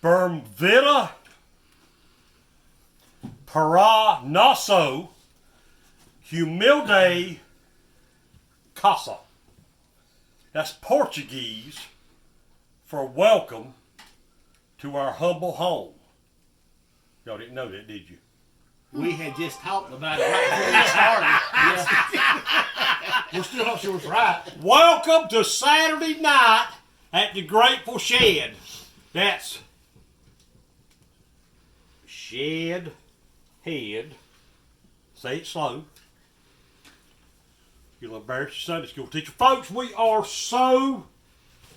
Spermvita para nosso humilde casa. That's Portuguese for welcome to our humble home. Y'all didn't know that, did you? We had just talked about it right before we started. We're still not sure it's right. Welcome to Saturday night at the Grateful Shed. That's Shed Head. Say it slow. You'll embarrass your Sunday school teacher. Folks, we are so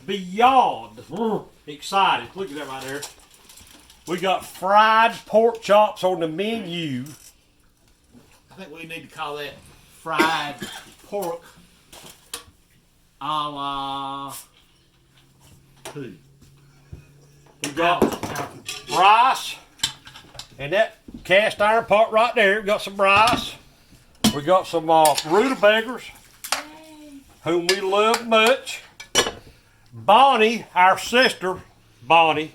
beyond excited. Look at that right there. We got fried pork chops on the menu. I think we need to call that fried pork a la who? We got rice and that cast iron pot right there. We got some rice. We got some rutabagas, whom we love much. Bonnie, our sister, Bonnie,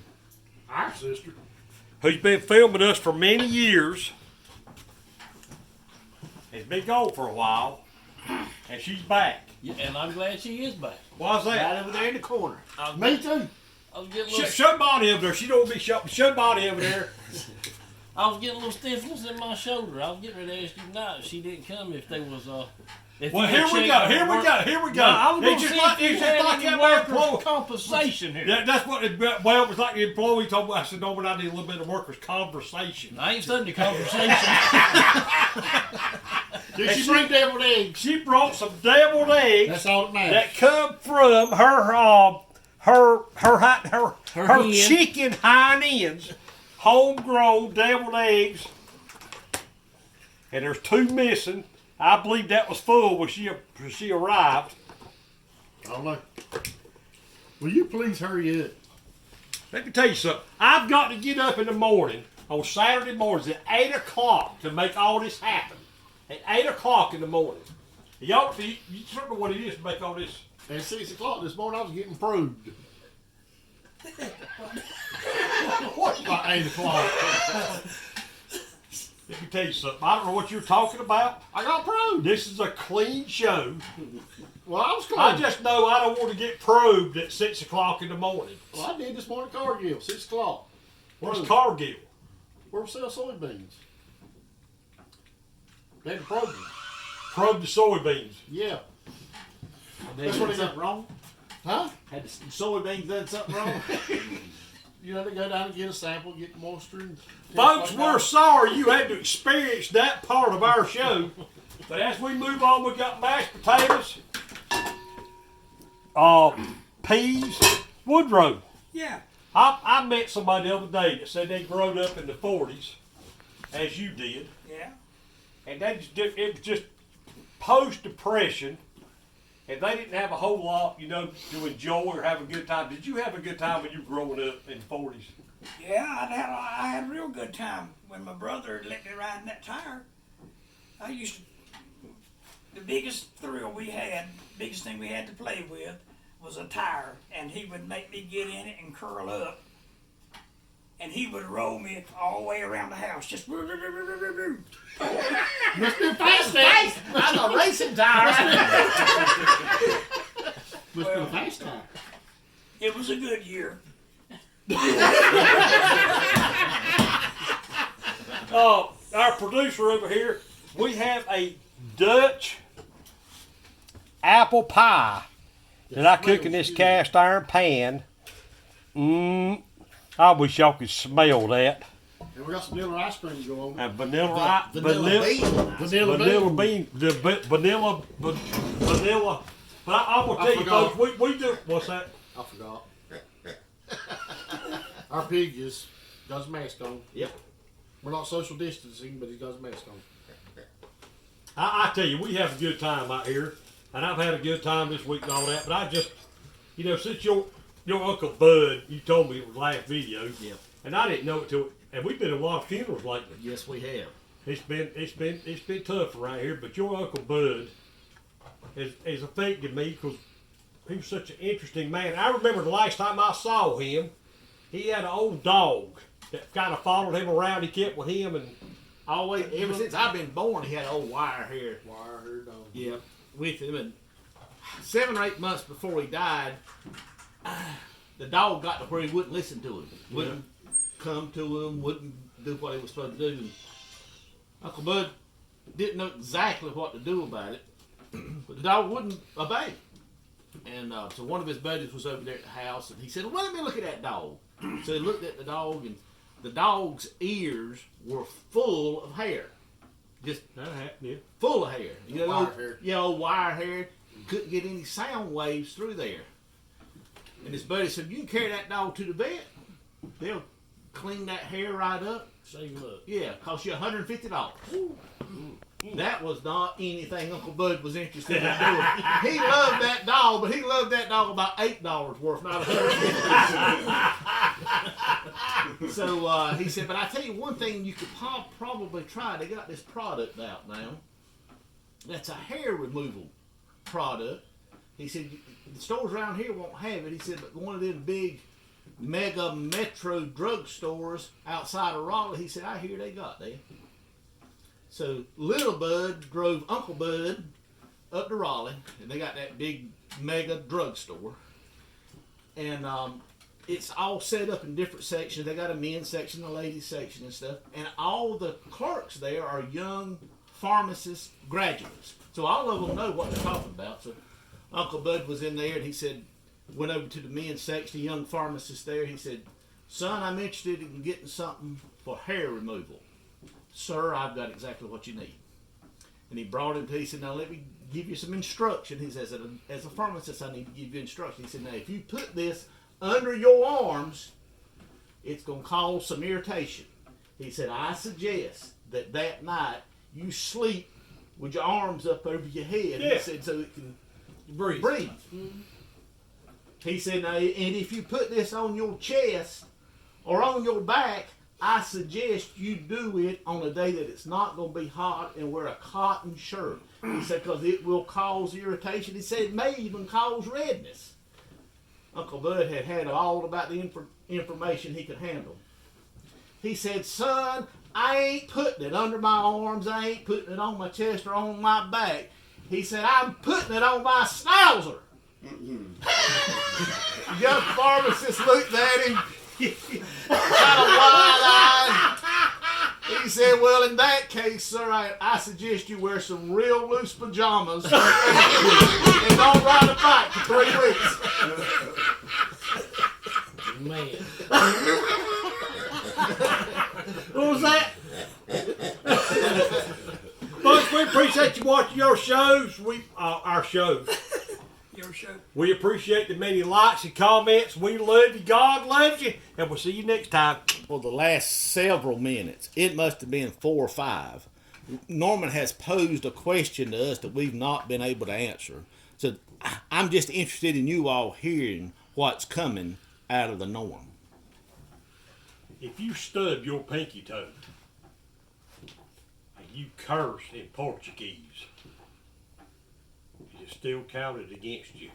Our sister. who's been filming us for many years, has been gone for a while, and she's back. Yeah, and I'm glad she is back. Why's Right that? over there in the corner. Me too. I was getting a little, Shut Bonnie over there. She don't be shut. Shut Bonnie over there. I was getting a little stiffness in my shoulder. I was getting ready to ask you tonight if she didn't come if there was if Well, you here had we checked go. on Here we work- go. Here we go. No, I was going It's to just see like if you it's just had like any that workers' employee. compensation here. That's what. Well, it was like the employee told me. I said, no, but I need a little bit of workers' conversation. I ain't studying the conversation. Did she bring deviled eggs? She brought some deviled eggs That's all that matters. that come from her hen. chicken hind ends, homegrown deviled eggs, and there's 2 missing. I believe that was full when she arrived. I don't know. Will you please hurry up? Let me tell you something. I've got to get up in the morning on Saturday mornings at 8 o'clock to make all this happen. At 8 o'clock in the morning. Y'all, you don't know what it is to make all this. At 6 o'clock this morning, I was getting probed. What about 8 o'clock? Let me tell you something. I don't know what you're talking about. I got probed. This is a clean show. Well, I was I close. just know I don't want to get probed at 6 o'clock in the morning. Well, I did this morning at Cargill, 6 o'clock. Where's Probed. Cargill? Where we sell soybeans. They had to probe them. Probe the soybeans. Yeah. That's what what he something wrong? Huh? Had the soybeans done something wrong? You know, they go down and get a sample, get moisture. And Folks, like we're that. sorry you had to experience that part of our show. But as we move on, we got mashed potatoes, peas, Woodrow. Yeah. I met somebody the other day that said they growed up in the 40s, as you did, Yeah. and it was just post-depression, and they didn't have a whole lot, to enjoy or have a good time. Did you have a good time when you were growing up in the 40s? Yeah, I had a real good time when my brother let me ride in that tire. The biggest thrill we had, biggest thing we had to play with was a tire, and he would make me get in it and curl up, and he would roll me all the way around the house, just Must be a fast tire. I'm a racing tire. Must be a fast tire. It was a good year. Our producer over here, we have a Dutch apple pie that I cook in this cast iron pan. I wish y'all could smell that. And we got some vanilla ice cream to go over. And vanilla Vanilla bean. vanilla bean, vanilla. But I'm gonna tell you, forgot. folks, we do. What's that? I forgot. Our pig got his mask on. Yep. We're not social distancing, but he's got his mask on. I tell you, we have a good time out here, and I've had a good time this week and all that. But I just, since your Uncle Bud, you told me it was last video, Yep. and I didn't know it till, and we've been to a lot of funerals lately. Yes, we have. It's been tough around here, but your Uncle Bud has affected me because he was such an interesting man. I remember the last time I saw him, he had an old dog that kind of followed him around. He kept with him and Always, ever since I've been born, he had old wire hair. Wire hair dog. Yeah, with him. And 7 or 8 months before he died, the dog got to where he wouldn't listen to him. Wouldn't come to him, wouldn't do what he was supposed to do. And Uncle Bud didn't know exactly what to do about it, but the dog wouldn't obey. And so one of his buddies was over there at the house, and he said, well, let me look at that dog. So he looked at the dog, and the dog's ears were full of hair. Just full of hair. You know, Wire hair. Yeah, old wire hair. Couldn't get any sound waves through there. And his buddy said, you can carry that dog to the vet. They'll clean that hair right up. Save up. Yeah, cost you $150. That was not anything Uncle Bud was interested in doing. He loved that dog, but he loved that dog about $8 worth, not $150. So he said, but I tell you one thing you could probably try. They got this product out now. That's a hair removal product. He said, the stores around here won't have it. He said, but one of them big mega metro drugstores outside of Raleigh, he said, I hear they got that. So Little Bud drove Uncle Bud up to Raleigh, and they got that big mega drugstore. And it's all set up in different sections. They got a men's section, a ladies section and stuff. And all the clerks there are young pharmacist graduates. So all of them know what they're talking about. So Uncle Bud was in there, and he said, went over to the men's section, a young pharmacist there. He said, son, I'm interested in getting something for hair removal. Sir, I've got exactly what you need. And he brought him to, he said, now let me give you some instruction. He says, as a pharmacist, I need to give you instruction. He said, now if you put this under your arms, it's going to cause some irritation. He said, I suggest that night you sleep with your arms up over your head. Yeah. He said, so it can Breathe. He said, now, and if you put this on your chest or on your back, I suggest you do it on a day that it's not going to be hot and wear a cotton shirt. He said, because it will cause irritation. He said, it may even cause redness. Uncle Bud had all about the information he could handle. He said, son, I ain't putting it under my arms. I ain't putting it on my chest or on my back. He said, I'm putting it on my schnauzer. The young pharmacist looked at him, kind of wide-eyed. He said, well, in that case, sir, I suggest you wear some real loose pajamas and don't ride a bike for 3 weeks. Man. what was that? Folks, we appreciate you watching your shows. Our shows. Your show. We appreciate the many likes and comments. We love you. God loves you. And we'll see you next time. For the last several minutes, it must have been 4 or 5, Norman has posed a question to us that we've not been able to answer. So I'm just interested in you all hearing what's coming out of the Norm. If you stub your pinky toe and you curse in Portuguese, it is still counted against you.